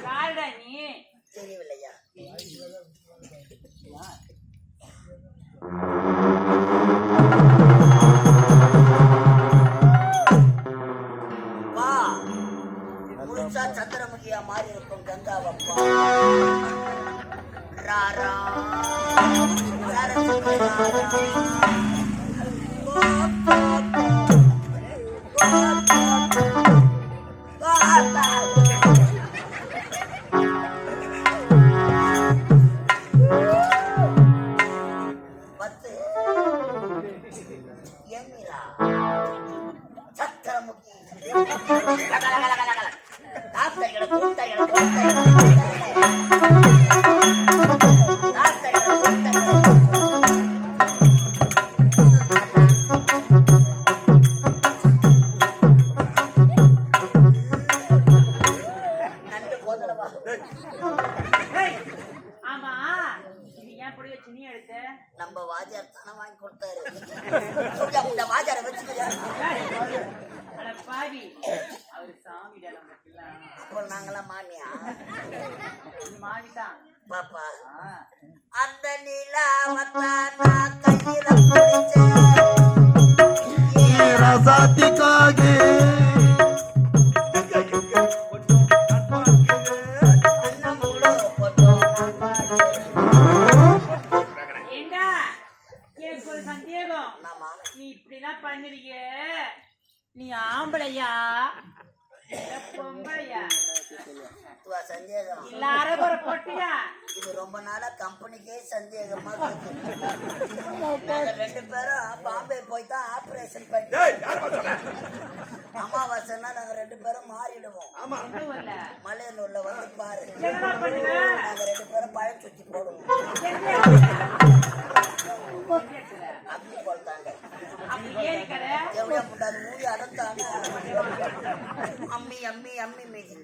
காலம் நீ தெரியவில்லையா? வா, முழுசா சந்திரமுகியா மாறி இருக்கும் கங்காவப்பா. ராரா நம்ம வாஜார் தானே வாங்கி கொடுத்தாரு. வாஜார அப்போ நாங்களாம் மாமியா மாமிதான் பாப்பா. அந்த நிலாவத்தானா கையில பிடிச்ச ரசாத்திக்காக நீ இப்படிலாம் பண்ணிருக்க. நீ ஆம்பளையா பொம்பளையா சந்தேகம் எல்லாரும் ஒரு பொட்டியா? இது ரொம்ப நாளா கம்பெனிக்கே சந்தேகமா. ரெண்டு பேரும் பாம்பே போய் தான் ஆபரேஷன் பண்ணி அமாவாசைன்னா நாங்க ரெண்டு பேரும் மாறிடுவோம். மலையனூர்ல வந்து பாரு, நாங்க ரெண்டு பேரும் பழம் சுத்தி போடுவோம். அப்படி போட்டாங்க. எவ்வளோ முட்டாது மூடி அடத்தாங்க. அம்மி அம்மி அம்மி மீதி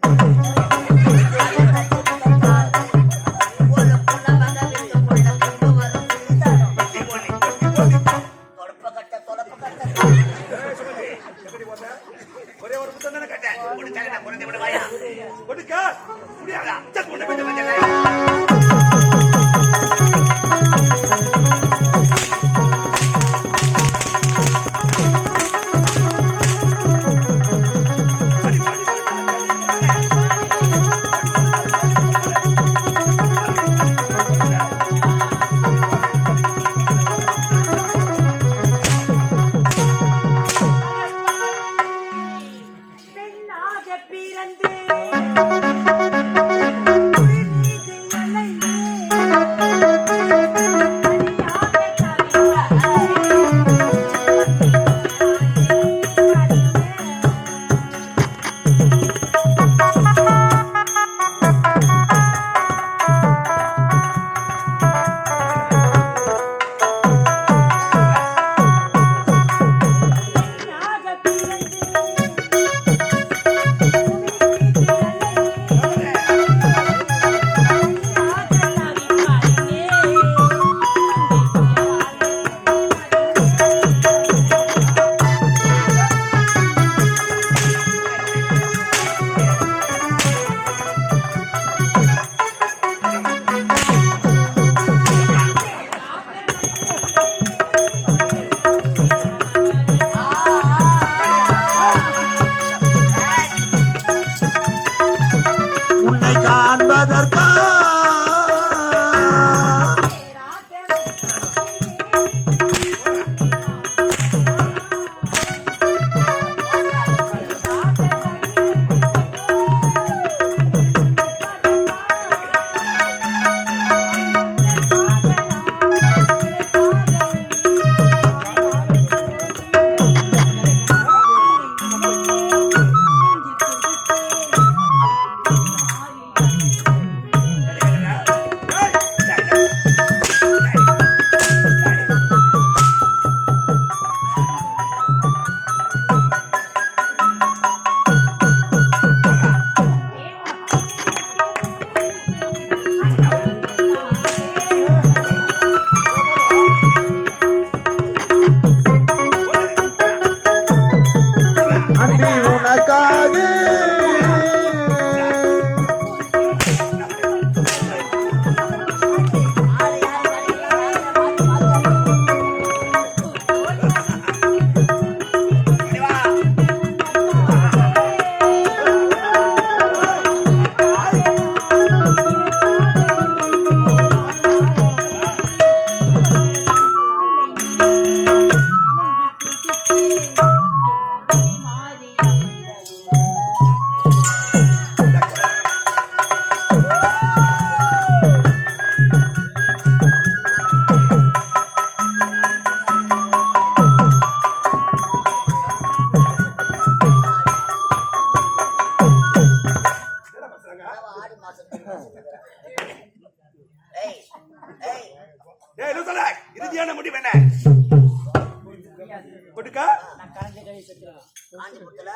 காஞ்சிபுரத்துல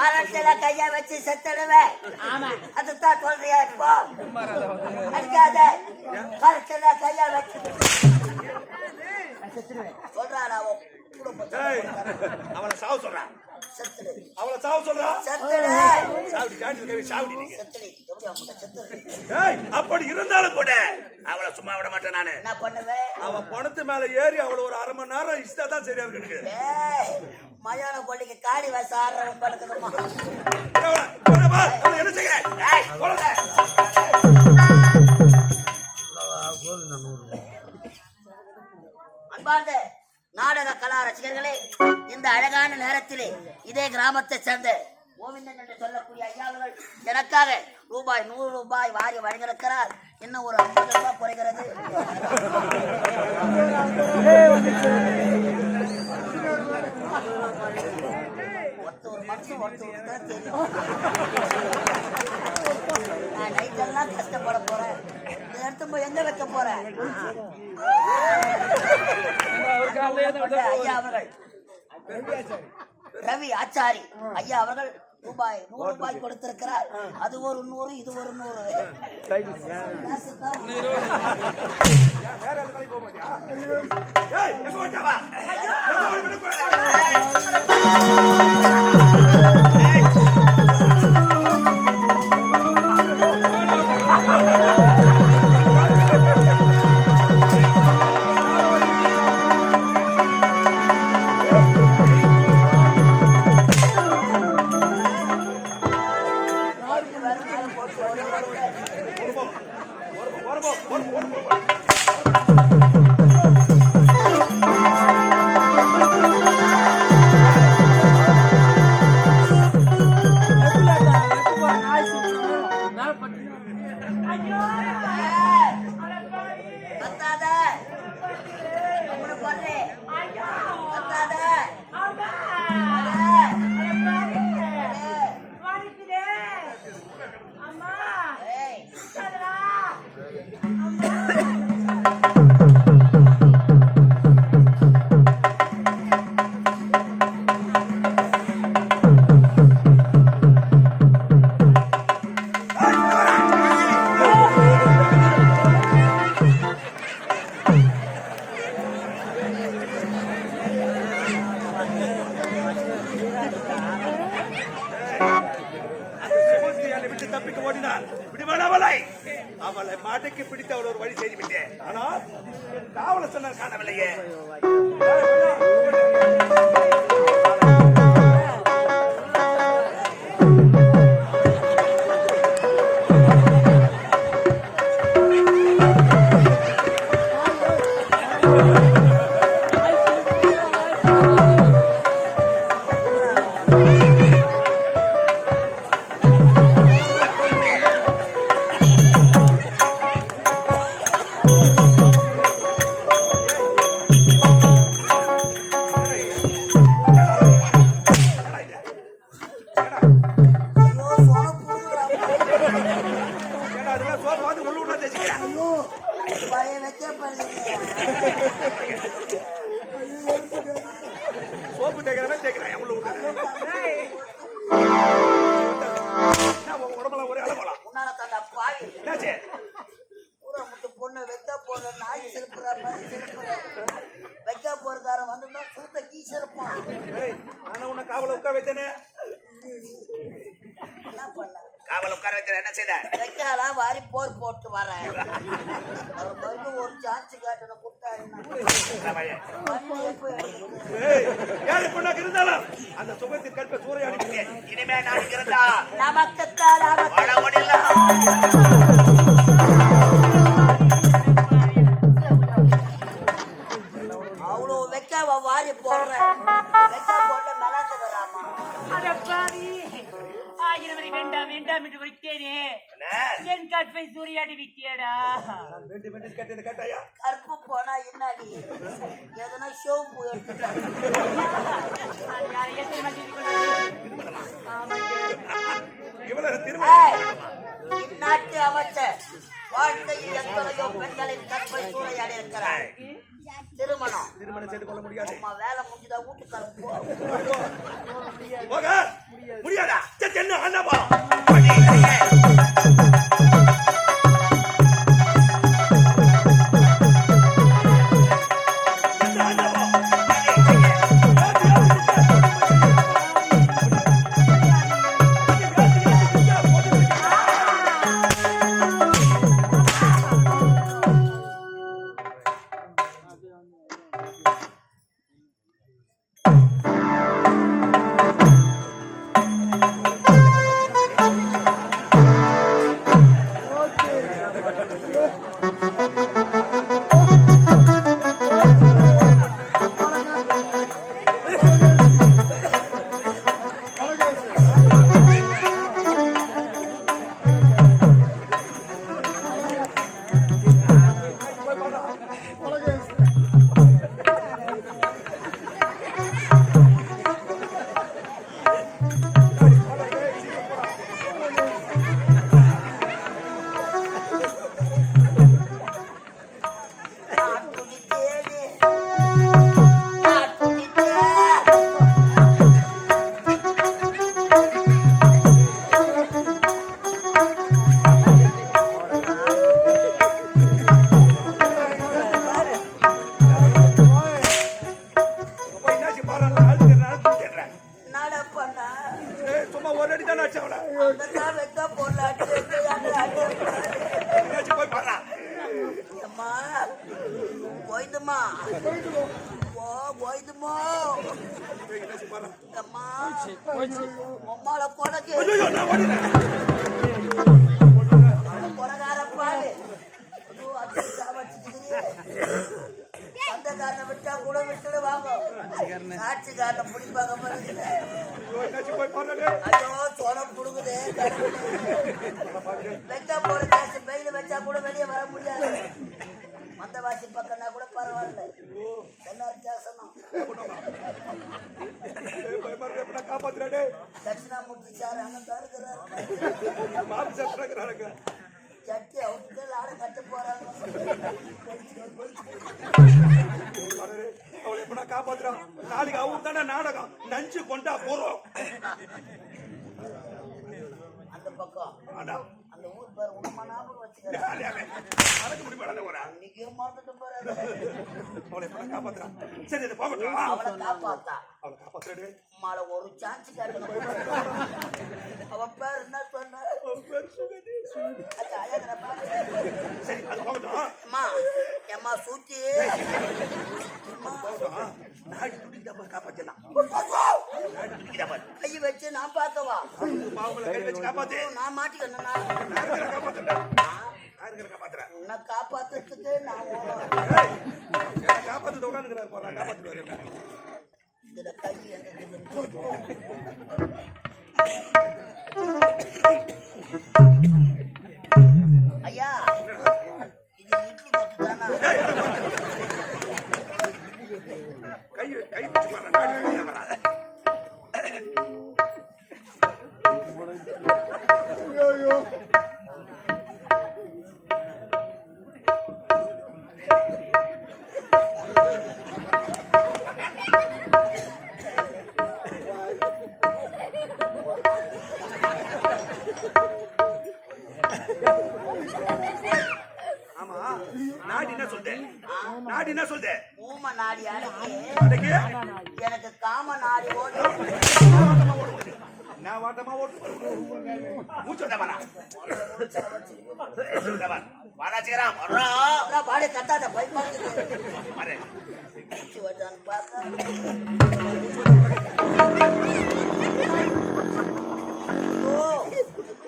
கரண்ட்ல கைய வச்சு செத்துடுவேன். அதுதான் சொல்றியா இப்போ? அடிக்காத. கரண்ட்ல கைய வச்சு சொல்றான். அவனை சாவு சொல்றான். செத்துடு. அவளை சாவு சொல்றான். செத்துடு. சாவடி ஜாடி சாவடி நீங்க. செத்துடு. எப்படி அவங்க செத்துடு? ஏய், அப்படி இருந்தாலும் கூட அவளை சும்மா விட மாட்டேன் நானு. என்ன பண்ணுவேன்? அவன் பணத்து மேல ஏறி அவளை ஒரு அரை மணி நேரம் இஷ்டா தான் சரியா இருக்கு. மயான கொள்ளைக்கு காடி வயசு ஆடுறவன் பழக்கணுமா? என்ன செய்ய அன்பார்ந்த நாடக கலா ரசிகர்களே, இந்த அழகான நேரத்திலே இதே கிராமத்தை சேர்ந்த கோவிந்தன் என்று சொல்லக்கூடிய ஐயாவர்கள் எனக்காக ரூபாய் 100 வாரி வழங்கியிருக்கிறார். இன்னும் ஒரு 50 ரூபாய் குறைகிறது. ஒரு மனுஷன் ஒருத்தர் தெரியும். நான் நைட்டெல்லாம் கஷ்டப்பட போறேன். இந்த இடத்து போய் எங்க வைக்க போறேன்? ஐயா அவர்கள் ரவி ஆச்சாரி ஐயா அவர்கள் ரூபாய் 100 கொடுத்திருக்கிறார். அது ஒரு 100, இது ஒரு 100. அவளை மாட்டுக்கு பிடித்து அவள் ஒரு வழி செய்து விட்டேன். ஆனால் காவல சொன்ன காணவில்லையே. சோப்பு தேய்க்கிறவன் தேய்க்கிறான். உடம்புல ஒரே அளவலாம். பொண்ணு வைக்க போற நாய் சிறப்புற மாதிரி சிறப்புற வைக்க போறதார வந்து சூத்த கீ சிறப்பான். ஆனா உன்னை காவல உட்கார வைத்தேனே. என்ன பண்ண? காவல உட்கார வைத்தேன். என்ன செய்த? வைக்கலாம் வாரி போர் போட்டு வரேன். அவர் வந்து ஒரு சான்ஸ் காட்டணும் கொடுத்தாரு. யாரு பொண்ணாக்கு இருந்தாலும் அந்த சுகத்தின் கற்ப சூறையாடி இனிமே நான் இருந்தா நமக்குத்தான் அவ்வளோ வைக்க வாரி போடுறேன். வைக்க போட மலாந்து வராமா? ஆயிரம் வேண்டாம் வேண்டாம் என்று வைத்தேனே, என் கற்பை சூறையாடி விட்டியடா. கற்பு போனா என்னடி எதனா ஷோப்பு இந்நாட்டு அமைச்சர் வாழ்க்கையில் எத்தனையோ பெண்களின் கற்பை சூறையாடி இருக்கிறார். திருமணம் செய்து கொள்ள முடியாது. அம்மா வேலை முடிஞ்சதா வீட்டுக்காரன் போக முடியாதா? சரி, என்ன அண்ணாபா விட்டா கூட விட்டுடு வாங்க. ஆட்சிக்காரனை பிடிப்பாங்க. ஐயோ சோளம் புடுங்குது. வெச்சா போற காசு பெயில வச்சா கூட வெளியே வர முடியாது. மந்தவாசி பக்கம்னா கூட பரவாயில்ல. தட்சிணாமூர்த்தி சார் அங்க தருகிறாரு. சட்டி அவுட்டு ஆட கட்ட போறாங்க. அவளை எப்ப காப்பாத்துறான். நாளைக்கு அவங்க தானே நாடகம் நஞ்சு கொண்டா போறோம். அந்த பக்கம் அந்த ஊர் பேர் உண்மை ஞாபகம் வச்சுக்கிறேன். காப்பாத்துறான். சரி அது போகட்டும். அவளை காப்பாத்தா. அவளை காப்பாத்துறாரு. அம்மால ஒரு சான்ஸ் காட்டணும். அவ பேர் என்ன சொன்ன? சரி அது போகட்டும். அம்மா அம்மா சூச்சி காப்பாத்தலாம். கை வச்சு நான் பார்க்கவா? காப்பாத்து. நான் மாட்டிக்கணும். உன்னை காப்பாத்துறதுக்கு நான் காப்பாத்து உட்காந்துக்கிறாரு. காப்பாத்துவாரு. இதுல கை ஐயா இது இட்லி கொத்து தானா? கை கை எனக்கு காம நாடி ஓட்டு பாடி கட்டாத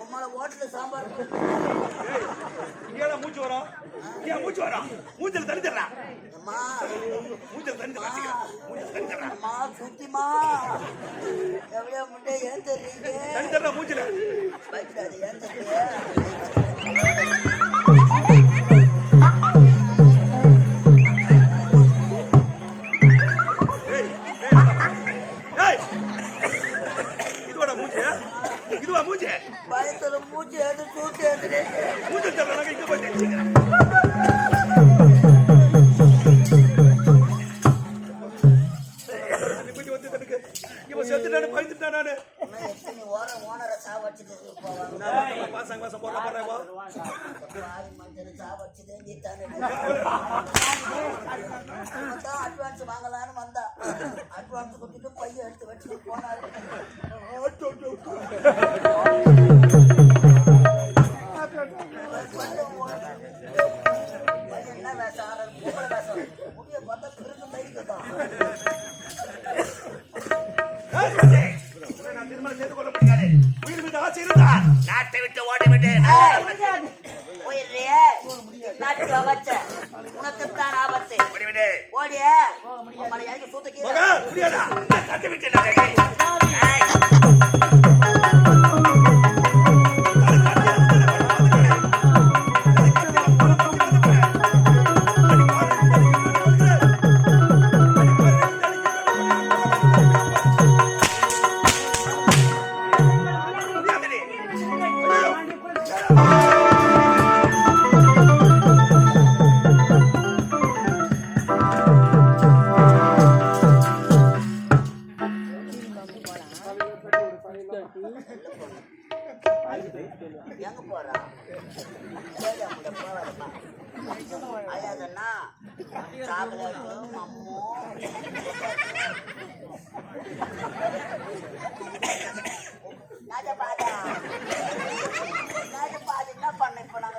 உம்மளை ஓட்டுல சாம்பார் மூச்சு வரும். மூச்சு வரும். மூச்சல் தடுத்துறா. மூச்சல் தடுத்துறா. சுத்திமா எவ்வளவு முட்டை ஏன் தெரியுங்க? தடுத்துறா மூச்சுல. பயப்படாது ஏன் தெரியுங்க? இதுவா மூச்சு? பயத்துல மூச்சு எது சூட்டு எது மூச்சு தரலாம். இங்க போய் வாரி மஞ்சள் சாவச்சுதே நீ தானே அட்வான்ஸ் வாங்கலான்னு வந்தா அட்வான்ஸ் கொடுத்துட்டு பையன் எடுத்து வச்சுட்டு போனாரு. பையன் என்ன வேஷம் ஆடுறது? பொம்பளை வேஷம். முடிய பார்த்தா பிறகு மைக்குதான். நான் திருமணம் செய்து கொள்ள முடியாது. உயிர் மீது ஆசை இருந்தால் நாட்டை விட்டு ஓடிவிட்டு போயிடுறியே நாட்டுக்கு அமைச்ச உனக்குத்தான் ஆபத்து. ஓடிய உம்மனை யாருக்கு சூத்தக்கி முடியாதா தட்டி விட்டு எங்க போறா? அயாதண்ணா சாப்பிடும் அம்மோ பாதா என்ன பண்ண இப்ப நாங்க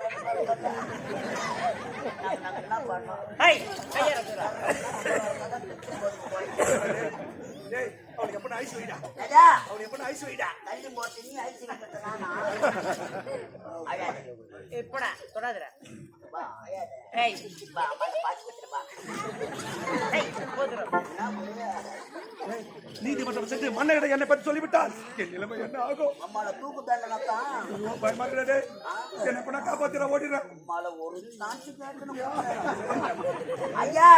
என்ன பண்ணோம்? அவனுக்கு எப்ப ஐஸ் வைடா அவனுக்கு எப்ப ஐஸ் வைடா தள்ளி போட்டு நீ ஐஸ் வைக்கிறதுனா எப்படா தொடாதடா பா அயாத ஏய் பா அம்மா பாத்து வச்சிருப்பா. ஏய் போதுடா. நீதிமன்றம் சென்று மன்னரிடம் என்னை பற்றி சொல்லிவிட்டால் என் நிலைமை என்ன ஆகும்? அம்மால தூக்கு தண்டனை தான். பயமாக்குறதே என்னை பண்ண காப்பாத்திர ஓடிடுறேன். அம்மால ஒரு நாச்சு கேட்கணும். ஐயா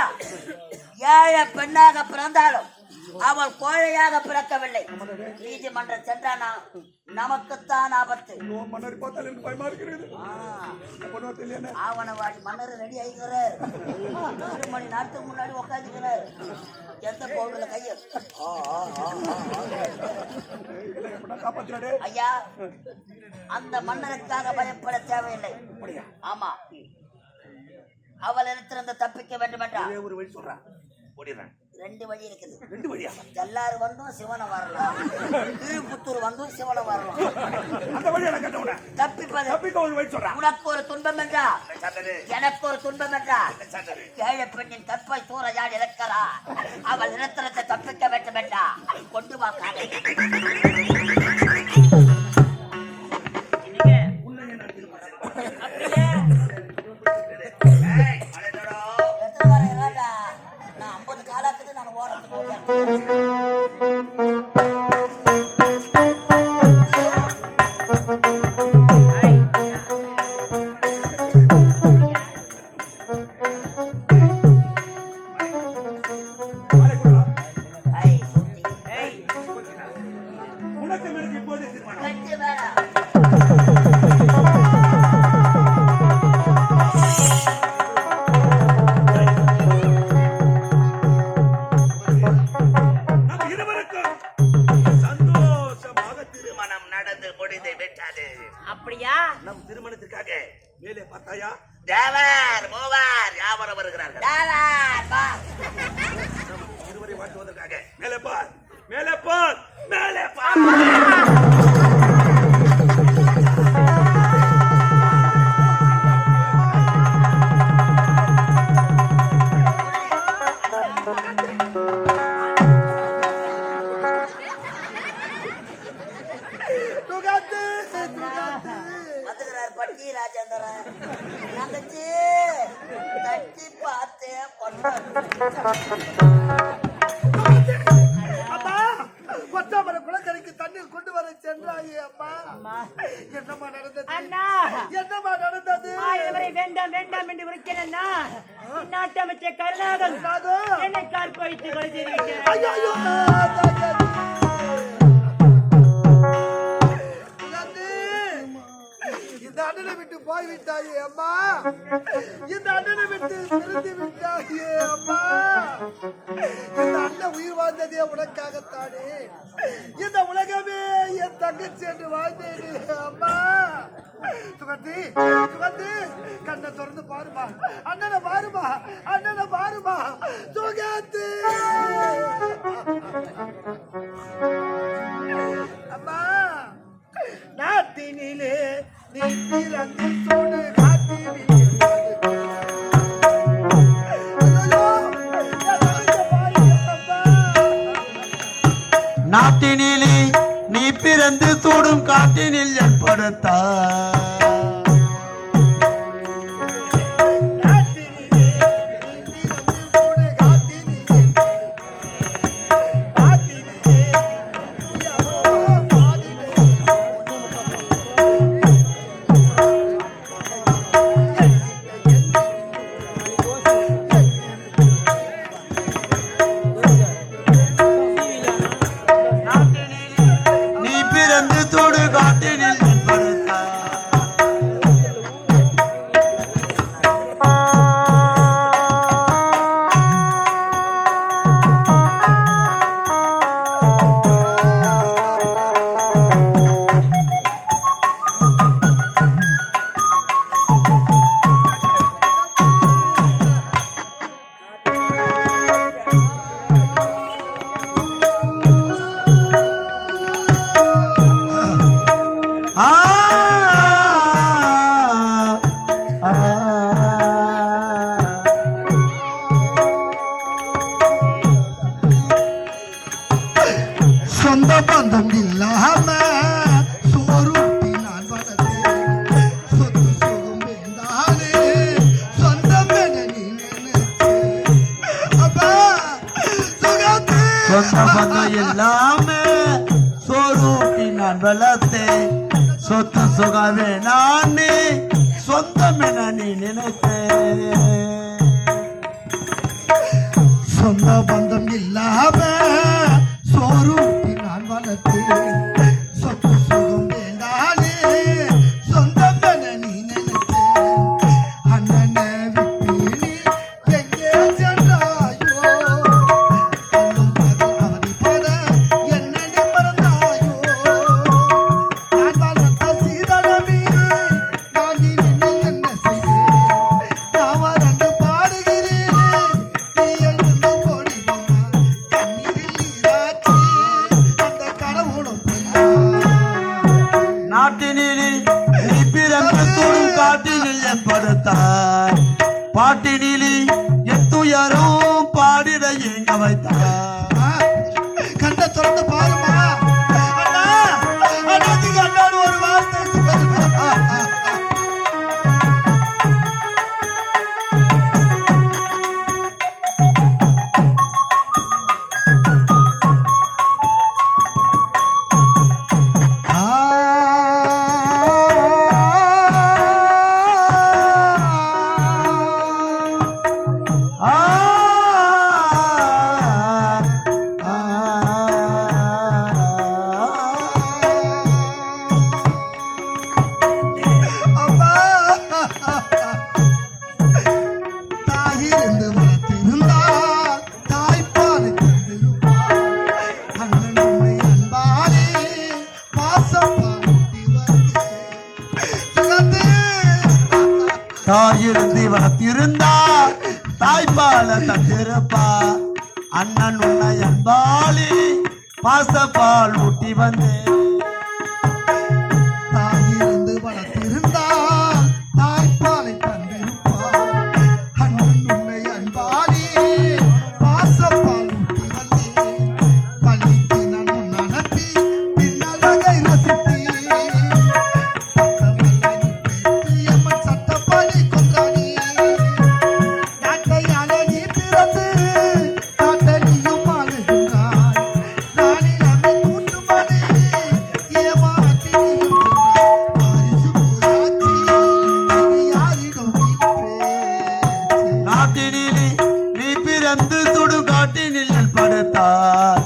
ஏழை பெண்ணாக பிறந்தாலும் அவள் கோழையாக பிறக்கவில்லை. நீதிமன்றம் சென்றானா நமக்குத்தான் ஆபத்து. மன்னர் பார்த்தால் எனக்கு பயமா இருக்கிறது. ஆவணவாடி மன்னர் ரெடி ஆகிக்கிறார். 1 மணி நேரத்துக்கு முன்னாடி உட்காந்துக்கிறார். எந்த கோவில கைய ஐயா அந்த மன்னருக்காக பயப்பட தேவையில்லை. ஆமா அவள் இடத்திலிருந்து தப்பிக்க வேண்டும் என்றால் ஒரு வழி சொல்றான் ஓடிடுறேன். 2 வழி இருக்குது. 2 வழியா? எல்லாரும் வந்தும் சிவனை வரலாம், திருப்புத்தூர் வந்தும் சிவனை வரலாம். அந்த வழியை நான் கேட்டவன தப்பிக்க ஒரு வழி சொல்றான். உனக்கு ஒரு துன்பம் என்றா எனக்கு ஒரு துன்பம் என்றா ஏழை பெண்ணின் கற்பை சூறையாடி இருக்கிறா. அவள் நிலத்திரத்தை தப்பிக்க வேண்டும் என்றா கொண்டு வாக்காங்க. நான் 50 காலாக்குது நான் ஓரத்துக்கு திருமணத்திற்காக மேலே பார்த்தாயா தேவர் மூவர் யாவரும் வருகிறார்கள். இருவரை வாழ்த்துவதற்காக மேலே பார் மேலே பார் மேலே பார். பட்டி ராஜேந்திரன் தங்கச்சி தட்டி பார்த்தேன். கொத்தாமரை குளக்கரைக்கு தண்ணீர் கொண்டு வர சென்றாயே அம்மா. என்னம்மா நடந்தது? என்னம்மா நடந்தது? வேண்டாம் வேண்டாம் என்று உரைக்கிறேன். நாட்டு அமைச்சர் கருணாகரன் என்னை கால் போயிட்டு இந்த அண்ணனை விட்டு போய்விட்டாயே அம்மா. இந்த அண்ணனை விட்டு பிரிந்து விட்டாயே அம்மா. இந்த அண்ணன் உயிர் வாழ்ந்ததே உனக்காகத்தானே. இந்த உலகமே என் தங்கச்சி என்று வாழ்ந்தேனே அம்மா. சுகந்தி சுகந்தி கண்ணை திறந்து பாருமா, அண்ணனை பாருமா, அண்ணனை பாருமா சுகந்தி. அம்மா நாட்டினிலே நீ பிறந்து சோடு நாட்டினிலே நீ பிறந்து சூடும் காட்டினில் ஏற்படுத்தா சொந்த பந்தம் இல்லாம சோறுட்டி நான் வளர்த்தேன். சொத்து சுகம் வேண்டானே சொந்தம் என நீ நினைச்சேன். அப்பா சுகத்தே சொந்த பந்தம் இல்லாம சோறுட்டி நான் வளர்த்தேன். சொத்து சுகமே நானே சொந்தம் என நீ நினைத்தேன். சொந்த பந்தம் இல்லாம சோறுட்டி நான் வளர்த்தேன். சொத்து சுகம் வேண்டானே சொந்தம் என நீ நினைச்சேன். அண்ணனை விட்டு நீ எங்கே சென்றாயோ, அல்லும் பகல் அவதிப்பட என்னை மறந்தாயோ. நான் வளர்த்த சீதளமே நான் இனி என்ன செய்வேன். நான் வறண்டு பாடுகிறேன் நீ எழுந்து போடி போனா கண்ணீரில் நீராற்றி அந்த கடவுளும் நாட்டினிலே நீ பிறந்து சூடும் காட்டினில் ஏற்படுத்தாய். பாட்டினிலே எத்துயரும் பாடிட எங்க வைத்தாய். கண்ணை திறந்து பாருமா அண்ணா, அண்ணாச்சிக்கு அண்ணாடு ஒரு வார்த்தை சொல்லுமா? அம்மா தாயிருந்து வளர்த்திருந்தால் தாய்ப்பாலை தந்திருப்பாள். அண்ணன் உன்னை அன்பாலே பாசப்பாலூட்டி வந்தேன். தாயிருந்து வளர்த்திருந்தா தாய்ப்பால தந்திருப்பா. அண்ணன் உன்னை அன்பாளி பாசப்பால் ஊட்டி வந்தேன். தாயிருந்து வளர்த்திருந்தால் தாய்ப்பாலை தந்திருப்பாள். அண்ணன் உன்னை அன்பாலே பாசப்பால் ஊட்டி வந்தேன். பள்ளிக்கு நான் உன் அனுப்பி பின்னழகை ரசித்தேன். அம்மன் சட்டப்படி கொண்டானே நாட்டையால நீ பிறந்து காட்டலியும் ஆளுகின்றாய். நானில் அமை கூட்டுமணி ஏமாற்றி வாரிசு போராட்சி இனி யாரிடம் பேச்சு? நாட்டினிலே நீ பிறந்து சுடு காட்டினில் படுத்தார்.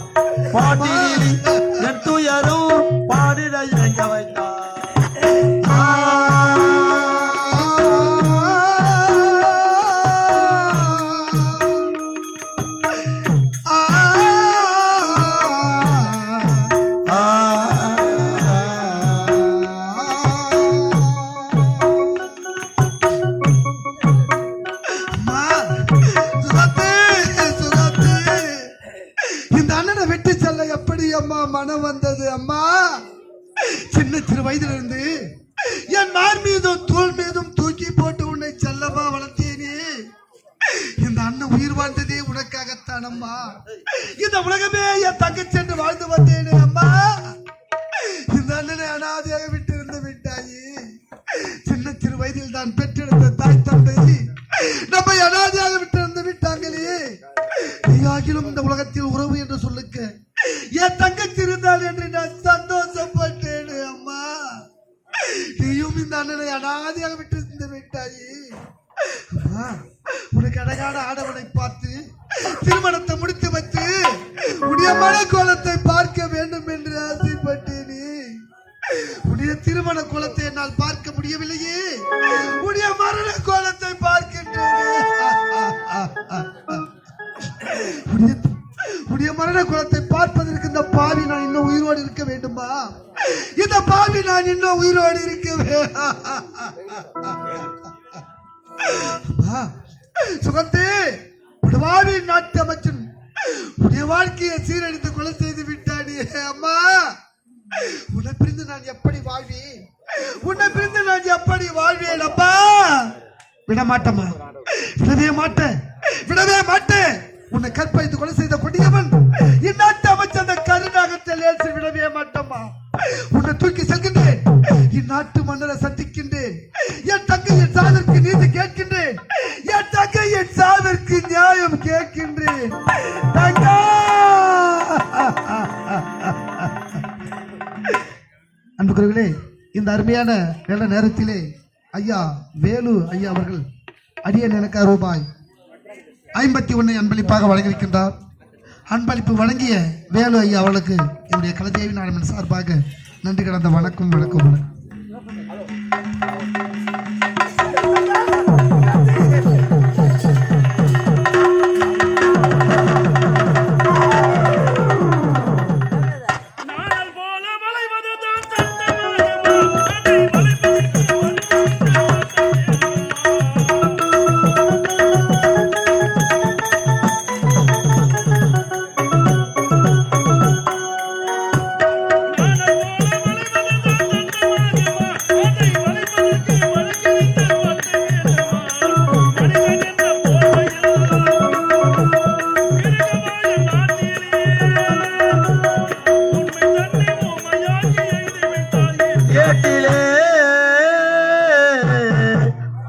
பாட்டினிலே எத்துயரும் பாடிட எங்க வைத்தார். மனம் வந்தது அம்மா. சின்ன சிறு வயதிலிருந்து என் மார் மீதும் தோல் மீதும் தூக்கி போட்டு உன்னை செல்லமா வளர்த்தேனே. இந்த அண்ணன் உயிர் வாழ்ந்ததே உனக்காகத்தான் அம்மா. இந்த உலகமே என் தங்கச்சி என்று வாழ்ந்து வந்தேனே அம்மா. இந்த அண்ணனை அனாதையாக விட்டு இருந்து விட்டாயே. சின்ன சிறு வயதில் தான் பெற்றெடுத்த தாய் தந்தை நம்மை அனாதையாக விட்டு இருந்து விட்டாங்களே. நீயாகிலும் இந்த உலகத்தில் உறவு என்று சொல்லுக்க என் தங்கச்சி இருந்தால் என்று நான் சந்தோஷப்பட்டேனே அம்மா. நீயும் இந்த அண்ணனை அனாதையாக விட்டு இருந்து விட்டாயே. உனக்கு அழகான ஆடவனை பார்த்து திருமணத்தை முடித்து வைத்து உடைய மனக்கோலத்தை பார்க்க வேண்டும் என்று ஆசைப்பட்டேனே. உடைய திருமண கோலத்தை என்னால் பார்க்க முடியவில்லையே. உடைய மரண கோலத்தை பார்க்கின்றேனே. உடைய மரண கோலத்தை பார்ப்பதற்கு இந்த பாவி நான் இன்னும் உயிரோடு இருக்க வேண்டுமா? இந்த பாவி நான் இன்னும் உயிரோடு இருக்க சுகந்தே, உடவாவி நாட்டு அமைச்சன் உடைய வாழ்க்கையை சீரழித்து கொலை செய்து விட்டாடி அம்மா. உன்னை பிரிந்து நான் எப்படி வாழ்வேன்? உன்னை பிரிந்து நான் எப்படி வாழ்வேன் அப்பா? விடமாட்டமா, விடவே மாட்டேன், விடவே மாட்டேன். உன்னை கற்பழித்து கொலை செய்த கொடியவன் இந்நாட்டு அமைச்சர் அந்த கருநாகத்தில் ஏற்றி விடவே மாட்டோமா. உன்னை தூக்கி செல்கின்றேன். இந்நாட்டு மன்னரை சந்திக்கின்றேன். என் தங்கையின் சாவிற்கு நீதி கேட்கின்றேன். என் தங்கையின் சாவிற்கு நியாயம் கேட்கின்றேன். அன்புக்குரியவர்களே, இந்த அருமையான நல்ல நேரத்திலே ஐயா வேலு ஐயா அவர்கள் அடியேன் எனக்கு ரூபாய் 51 அன்பளிப்பாக வழங்கியிருக்கின்றார். அன்பளிப்பு வழங்கிய வேலு ஐயா அவர்களுக்கு என்னுடைய கலைதேவி நாடகம் சார்பாக நன்றி கடந்த வணக்கம் வணக்கம் வணக்கம்.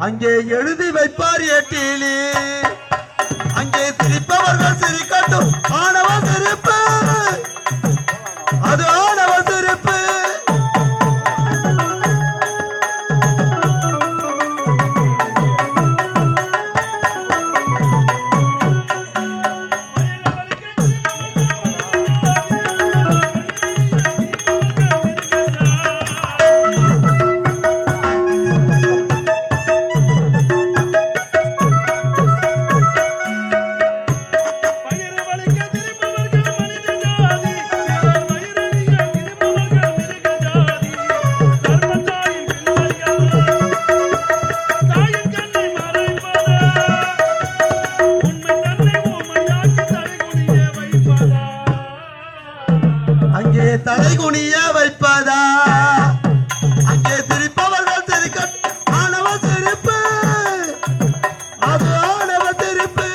அங்கே எழுதி வைப்பார் ஏட்டிலே. அங்கே சிரிப்பவர்கள் சிரிக்கட்டும். ஆணவ சிரிப்பு, அது ஆணவ சிரிப்பு. அங்கே தலைகுனிய வைப்பதா? அங்கே சிரிப்பவர்கள் சிரிக்கட்டும். ஆணவ சிரிப்பு, அது ஆணவ சிரிப்பு.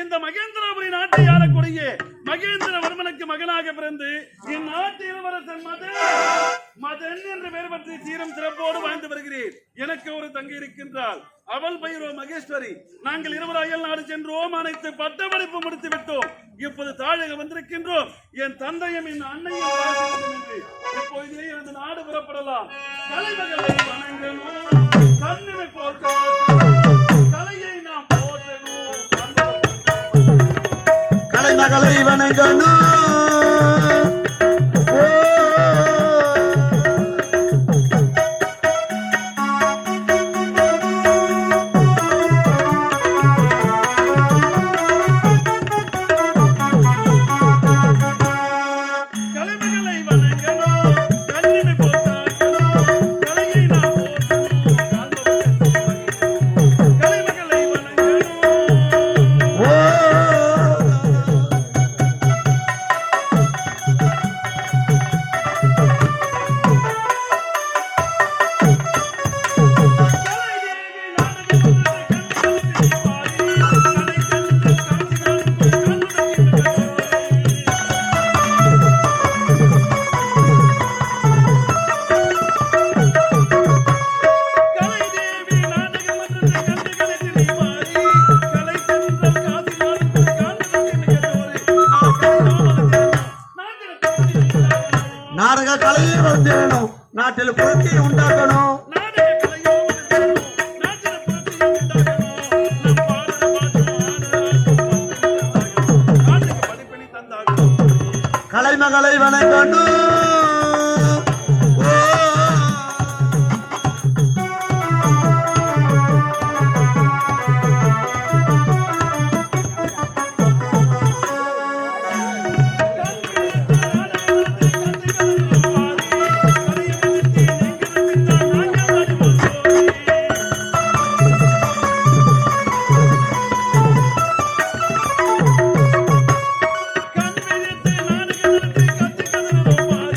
இந்த மகேந்திரபுரி நாட்டை ஆளக்கூடிய மகேந்திரவர்மனுக்கு மகனாக பிறந்து என் நாட்டு இளவரசன் மதன் என்ற பெயர் பற்றி சீரம் சிறப்போடு வாழ்ந்து வருகிறேன். எனக்கு ஒரு தங்கை இருக்கின்றாள். அவள் பெயரோ மகேஸ்வரி. நாங்கள் இருவர் அயல் நாடு சென்றோம். அனைத்து பட்டமளிப்பு முடித்து விட்டோம். இப்போது தாழக வந்திருக்கின்றோம். என் தந்தையும் என் அன்னையும் என்று இப்போதே எனது நாடு புறப்படலாம். தலைமகளை வணங்கணும், கண்ணிமை போற்றணும், கலையை நாம் போற்றணும், கலைமகளை வணங்கணும். கலைமகளை வணங்கணும், கண்ணிமை போற்றணும், கலையை நாம் போற்றணும், கலைமகளை வணங்கணும். நாடக கலையை வளர்த்திடணும், நாட்டில் புரட்சி உண்டாக்கணும். கலைமகளை வணங்கணும். கண் விழித்து நாடுகளுக்கு கத்துக்கணும் பாரி.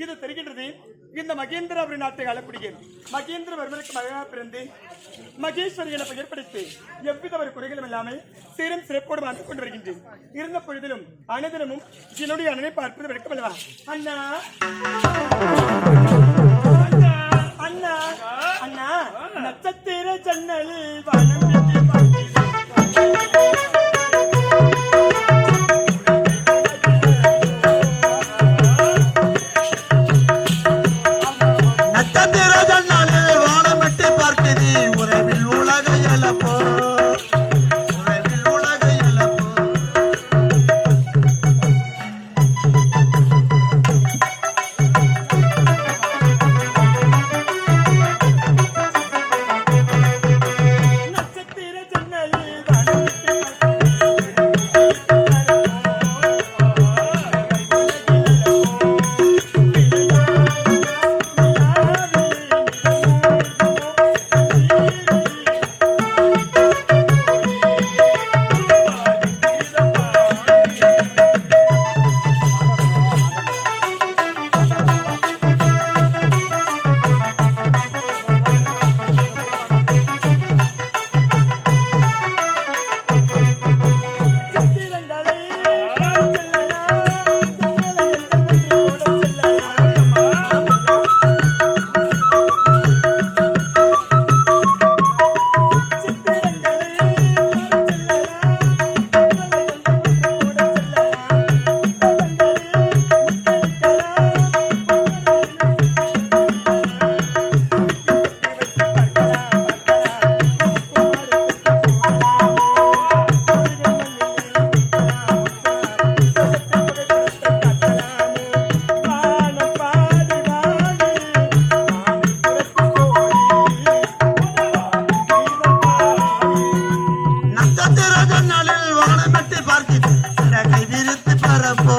இது தெரிகின்றது. இந்த மகேந்திராபுரி நாட்டை ஆளக்கூடிய மகேந்திரவர்மனுக்கு மகனாக பிறந்து மகேஸ்வரி என பெயர் படித்து எவ்வித ஒரு குறைகளும் இல்லாமல் சீரும் சிறப்போடு வாழ்ந்து கொண்டு வருகின்றேன். இருந்த பொழுதிலும் அனுதினமும் என்னுடைய அண்ணனை பார்ப்பது விளக்கம் அல்லவா? அண்ணா அண்ணா அண்ணா நட்சத்திர ஜன்னலில் வானம் எட்டி பார்க்கிறேன். நட்சத்திர ஜன்னலில் வானமிட்டு பார்க்குது உறவில் உலக இழப்போ உறவில் உலக இழப்போ நட்சத்திர ஜன்னலில் வானம் எட்டி நட்சத்திர ஜன்னலில் வானமிட்டு பார்க்குது கை விரித்து பரப்போ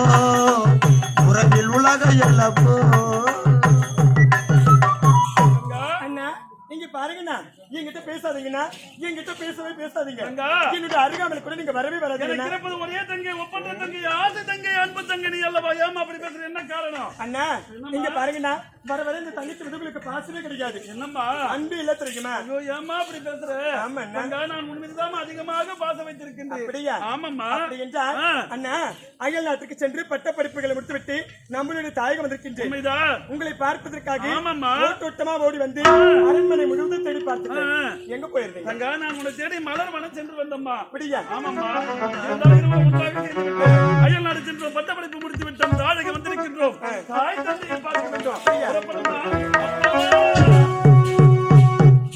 உறவில் உலக இழப்போ அண்ணா நீங்க பாருங்கண்ணா, என்கிட்ட பேசாதீங்கண்ணா, என்கிட்ட பேசாதீங்க. அண்ணா. என்னுடைய அருகாமையில் கூட நீங்க வரவே வராதீங்கண்ணா. எனக்கு இருப்பது ஒரே தங்கை, ஒப்பற்ற தங்கை, ஆசை தங்கை, அன்பு தங்கை நீ அல்லவா? ஏமா அப்படி பேசுற? என்ன காரணம்? அண்ணா நீங்க பாருங்கண்ணா, வர வர இந்த தங்கச்சி விதங்களுக்கு பாசமே கிடைக்காது. என்னம்மா? அன்பு இல்ல தெரியுமா? ஐயோ, ஏம்மா அப்படி பேசுற? ஆமா அண்ணா. தங்கா, நான் உன்மீதுதான் அதிகமாக பாசம் வைத்திருக்கின்றேன். அப்படியா? ஆமாம்மா. அப்படி என்றால் ஆ. அண்ணா அயல் நாட்டுக்கு சென்று பட்ட படிப்புகளை முடித்துவிட்டு நம்மளுடைய தாயகம் வந்திருக்கின்றேன். உண்மைதான். உங்களை பார்ப்பதற்காக ஆமாம்மா. ஓட்டோட்டமா ஓடி வந்து அரண்மனை முழுவதும் தேடி பார்த்துட்டேன். எங்க போயிருந்தீங்க? தங்கா, நான் உன்னை தேடி மலர் வனம் சென்று வந்தம்மா. அப்படியா? ஆமாம்மா. இருந்தாலும் இருவரும் ஒன்றாக சேர்ந்து விட்டோம். அயல் நாடு சென்றோம், பட்டப்படிப்பு முடித்து விட்டோம், தாழக வந்திருக்கின்றோம். தாய் தந்தையை பார்க்க வேண்டும். புறப்படுமா?